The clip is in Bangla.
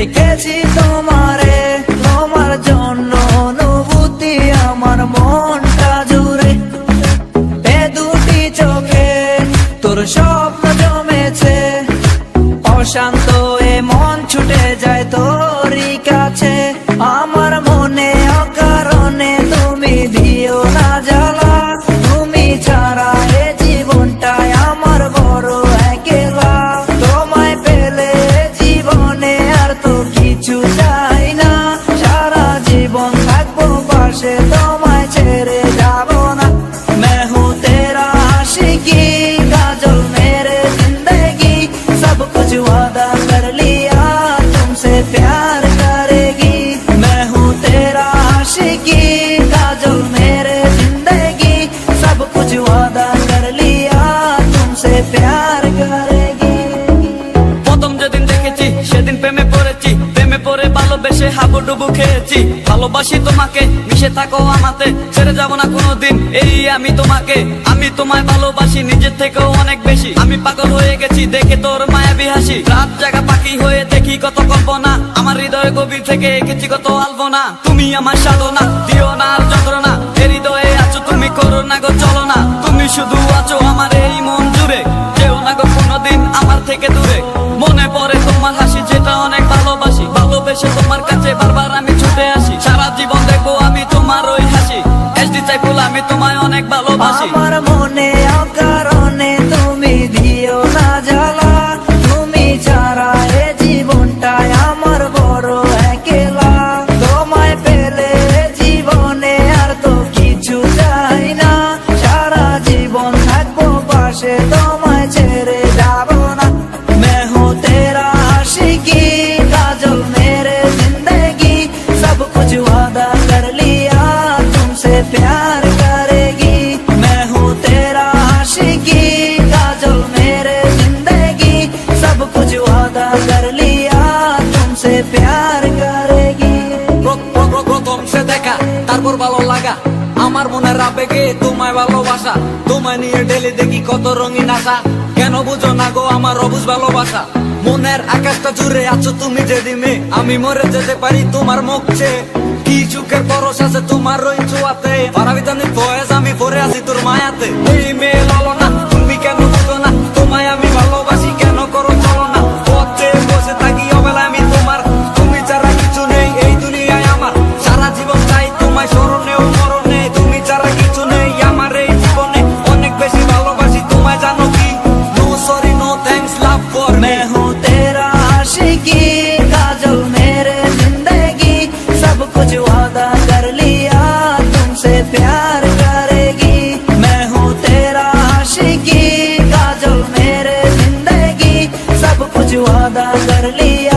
দেখেছি তোমারে, তোমার জন্য অনুভূতি আমার মনটা জুড়ে। এ দুটি চোখে তোর স্বপ্ন জমেছে, অশান্ত এ মন ছুটে যায় তোরই কাছে। আমার মনে অকারণে তুমি দিও না জ্বালা, তুমি ছাড়া এ জীবনটায় আমার বড় একলা। তোমায় পেলে জীবনে আর তো কিছু চাই না, সারা জীবন থাকবো পাশে, তোমায় ছেড়ে যাবো না। मैं हूँ तेरा आशिकी, काजल मेरे जिंदगी, सब कुछ वादा कर लिया तुमसे प्यार करेगी। मैं हूँ तेरा आशिकी, काजल मेरे जिंदगी, सब कुछ वादा कर लिया तुमसे प्यार करेगी। প্রথম যেদিন দেখেছি সেদিন প্রেমে পড়েছি, প্রেমে পড়ে ভালোবেসে হাবুডুবু খেয়েছি। ভালোবাসি তোমাকে, মিশে থাকো আমাতে, ছেড়ে যাব না কোনোদিন এই আমি তোমাকে। আমি তোমায় ভালোবাসি নিজের থেকেও অনেক বেশি, আমি পাগল হয়ে গেছি দেখে তোর মায়াবী হাসি। রাত জাগা পাখি হয়ে দেখি কত কল্পনা, আমার হৃদয় গভীর থেকে এঁকেছি কত আলপনা। তুমি আমার সাধনা, দিও না আর যন্ত্রণা, এ হৃদয়ে আছো তুমি, করো না গো চলো না। তুমি শুধু আছো আমার এই মন জুড়ে, যেও না গো কোনোদিন আমার থেকে দূরে। মনে পড়ে তোমার হাসি যেটা অনেক ভালোবাসি, ভালোবেসে তোমার কাছে বারবার আমি ছুটে আসি। সারা জীবন দেখবো আমি তোমার ওই হাসি, এসডি চাইফুল আমি তোমায় অনেক ভালোবাসি। আমার মনে অকারণে তুমি দিও না জ্বালা, তুমি ছাড়া এ জীবনটায় আমার বড় একলা। তোমায় পেলে জীবনে আর তো কিছু চাই না, সারা জীবন থাকবো পাশে, তোমায় ছেড়ে যাবো না। मैं हूँ तेरा आशिकी, काजल मेरे जिंदगी, सब कुछ वादा कर लिया तुमसे प्यार करेगी। मैं हूँ तेरा आशिकी, काजल मेरे जिंदगी, सब कुछ वादा कर लिया तुमसे प्यार करेगी। প্রথম সে দেখা তারপর ভালো লাগা, আমার মনের আবেগে তোমায় ভালোবাসা। তোমায় নিয়ে ডেলি দেখি কত রঙিন আশা, কেন বুঝো না গো আমার অবুঝ ভালোবাসা। মনের আকাশটা জুড়ে আছো তুমি যেদিনে, আমি মরে যেতে পারি তোমার মুখ চেয়ে। কি চুকের পরশ আছে তোমার ওই ছোঁয়াতে, পারাবিতানি ফয়েজ আমি পরে আছি তোর মায়াতে। এই মেয়ে লালো না, তুমি কেন বুঝো না, তোমায় আমি ভালোবাসি কেন করো চলো না। পথে বসে থাকি অবেলায় আমি তোমার, তুমি ছাড়া কিছু নেই এই দুনিয়ায় আমার। সারা জীবন চাই তোমায় স্মরণে ও মরণে, তুমি ছাড়া কিছু নেই আমার এই জীবনে। অনেক বেশি ভালোবাসি তোমায় জানো কি, no sorry no thanks love for me. मैं हूँ तेरा आशिकी, काजल मेरे जिंदगी, सब कुछ वादा कर लिया तुमसे प्यार करेगी। मैं हूँ तेरा आशिकी, काजल मेरे जिंदगी, सब कुछ वादा कर लिया